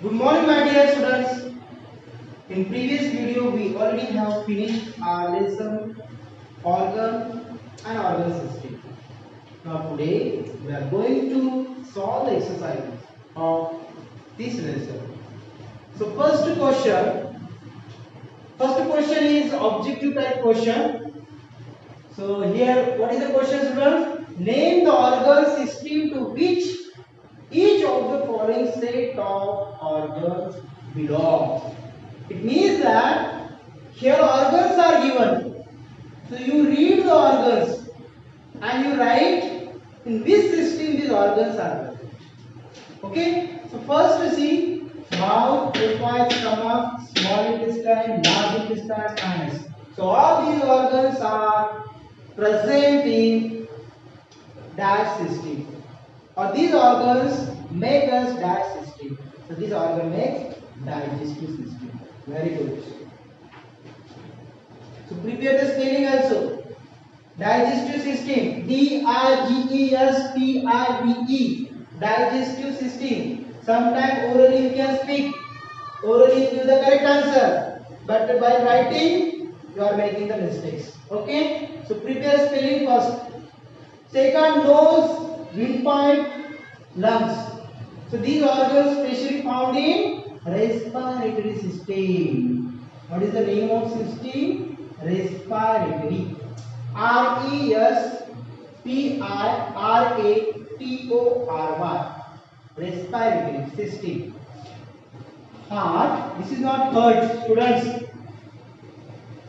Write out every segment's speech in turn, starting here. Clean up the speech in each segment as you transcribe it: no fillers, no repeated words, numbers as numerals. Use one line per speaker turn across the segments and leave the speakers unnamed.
Good morning, my dear students. In previous video, we already have finished our lesson organ and organ system. Now today, we are going to solve the exercises of this lesson. So first question is objective type question. So here, what is the question, students? Name the organ system to which each of the following set of organs belongs. It means that here organs are given. So you read the organs and you write in which system these organs are present. Okay. So first we see mouth, trachea, stomach, small intestine, large intestine, anus. So all these organs are present in dash system. Or these organs make us dash system. So this organ makes digestive system. Very good. So prepare the spelling also. Digestive system. D-I-G-E-S-T-I-V-E. Digestive system. Sometimes orally you can speak. Orally you give the correct answer. But by writing, you are making the mistakes. Okay? So prepare spelling first. Second, nose, windpipe, lungs. So these organs specially found in respiratory system. What is the name of system? Respiratory. R-E-S-P-I-R-A-T-O-R-Y. Respiratory system. Heart. This is not heart, students.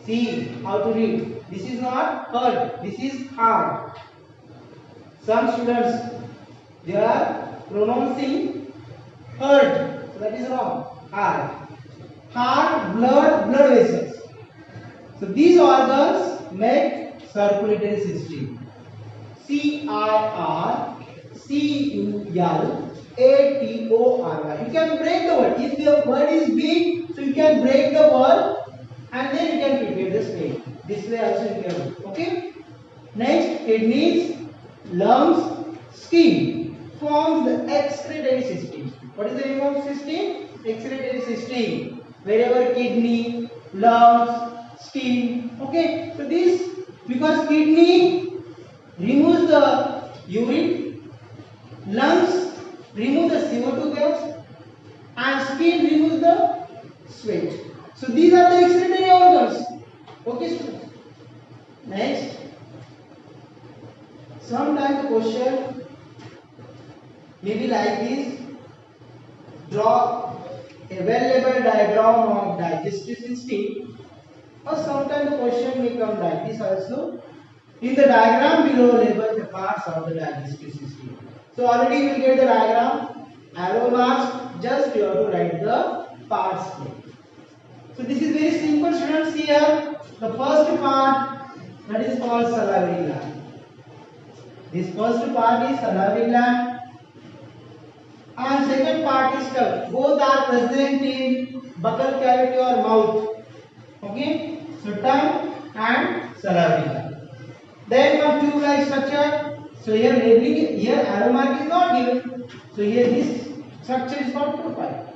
See how to read. This is not heart. This is heart. Some students, they are pronouncing heart. So that is wrong. Heart. Heart, blood vessels. So these organs make circulatory system. C-I-R-C-U-L-A-T-O-R-Y. You can break the word. If the word is big, so you can break the word and then you can prepare the spelling. This way also you can do. Okay. Next, kidneys, lungs, skin forms the excretory system. What is the name of system? Excretory system. Wherever kidney, lungs, skin. Okay. So this, because kidney removes the urine, lungs remove the CO2 gas, and skin removes the sweat. So these are the excretory organs. Okay, students. Next, sometimes the question may be like this: draw a well-labeled diagram of digestive system, or sometimes the question may come like this also. In the diagram below, label the parts of the digestive system. So already you will get the diagram, arrow marks, just you have to write the parts here. So this is very simple, students. Here, the first part, that is called salivary gland. This first part is salivary gland, and second part is tongue. Both are present in buccal cavity or mouth. Okay, so tongue and salivary gland. Then come tube-like structure. So here labeling, here arrow mark is not given. So here this structure is not profile.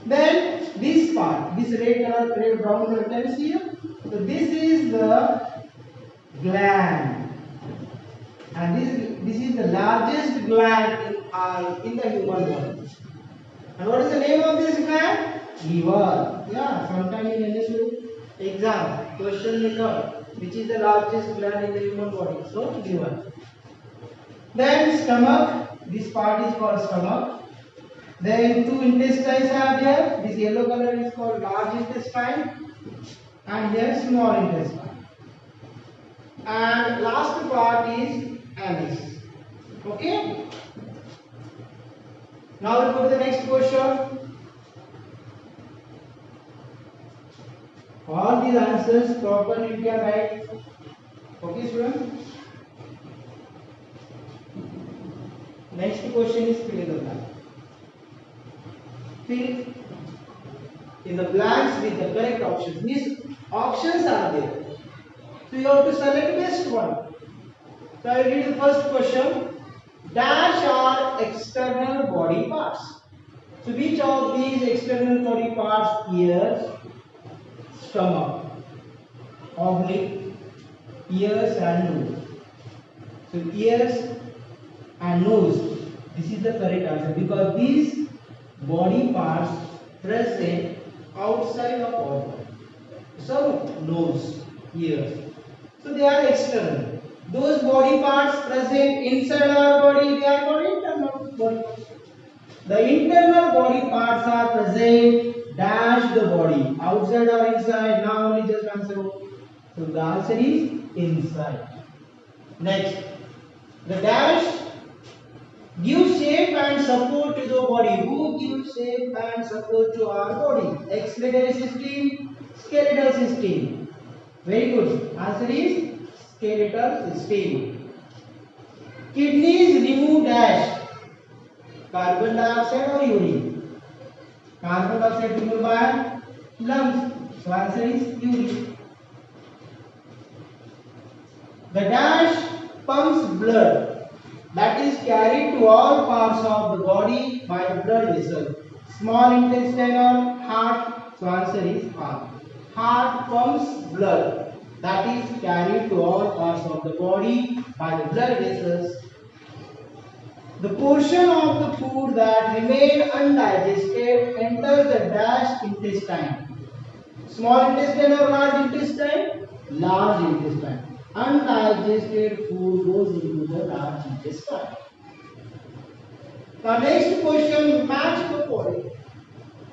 Then this part, this red color, red brown color, can you see here? So this is the gland, and this is the largest gland in the human body. And what is the name of this gland? Liver. Yeah, sometime in any exam question may come. Which is the largest gland in the human body? So liver. Then stomach. This part is called stomach. Then two intestines are there. This yellow color is called large intestine, and here small intestine. And last part is anus. Okay. Now we go to the next question. All these answers properly you can write. Okay, students. Next question is fill in the blank. Fill in the blanks with the correct options. These options are there. So you have to select best one. So I read the first question. Dash are external body parts. So which of these external body parts? Ears, stomach, oblique, ears and nose. So ears and nose. This is the correct answer because these body parts present outside of our body. So nose, ears. So they are external. Those body parts present inside our body, they are called internal body parts. The internal body parts are present dash the body. Outside or inside? Now only just answer. So the answer is inside. Next, the dash gives shape and support to the body. Who gives shape and support to our body? Excretory system, skeletal system. Very good. Answer is skeletal system. Kidneys remove dash. Carbon dioxide or urine. Carbon dioxide removed by lungs. So answer is urine. The dash pumps blood that is carried to all parts of the body by the blood vessel. Small intestine or heart. So answer is heart. Heart pumps blood that is carried to all parts of the body by the blood vessels. The portion of the food that remain undigested enters the dash intestine. Small intestine or large intestine? Large intestine. Undigested food goes into the large intestine. Now next question, match the following.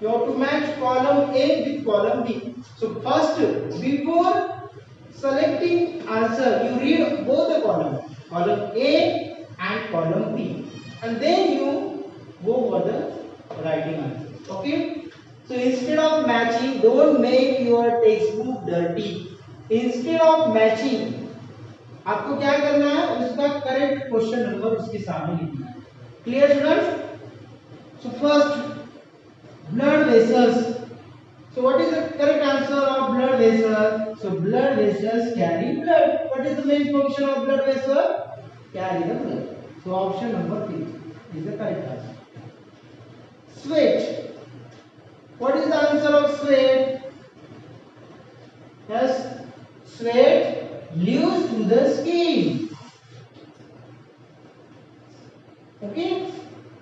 You have to match column A with column B. So first, before selecting answer, you read both the columns, column A and column B, and then you go for the writing answer. Okay. So instead of matching, don't make your textbook dirty. Instead of matching, आपको क्या करना है? उसका correct question number उसके सामने लिखना है. Clear students? So first, blood vessels. So what is the correct answer of blood vessel? So blood vessels carry blood. What is the main function of blood vessel? Carry the blood. So option number 3 is the correct answer. Sweat. What is the answer of sweat? Yes, sweat leaves through the skin. Okay.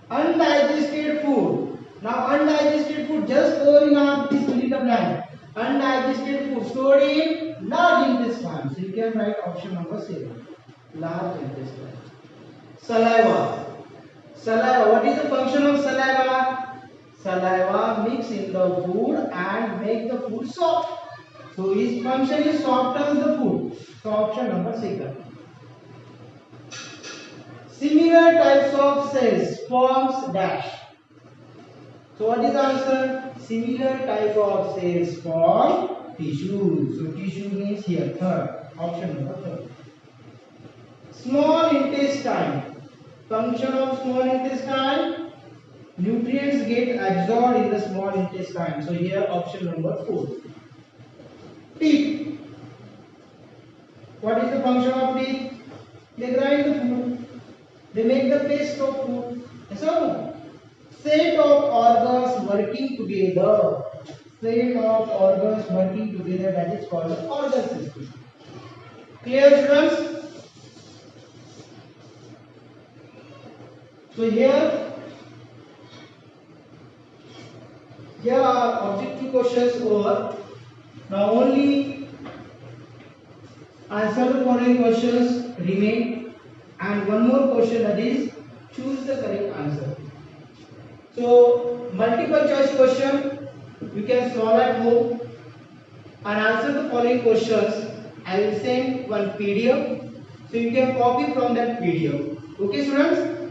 Undigested food. Now undigested food, just stored in our this fill in the blank. Undigested food stored in large intestine. So you can write option number 7. Large intestine. Saliva. Saliva. What is the function of saliva? Saliva mix in the food and make the food soft. So its function is softens the food. So option number 6. Similar types of cells forms dash. So what is the answer? Similar type of cells form tissue. So tissue means here third. Option number 3. Small intestine. Function of small intestine. Nutrients get absorbed in the small intestine. So here option number 4. Teeth. What is the function of teeth? They grind the food. They make the paste of food. Yes or no? Set of organs working together. Set of organs working together, that is called the organ system. Clear students? So here are objective questions over. Now only answer the following questions remain, and one more question, that is choose the correct answer. So multiple choice question you can solve at home and answer the following questions. I will send one PDF, so you can copy from that PDF. Okay students?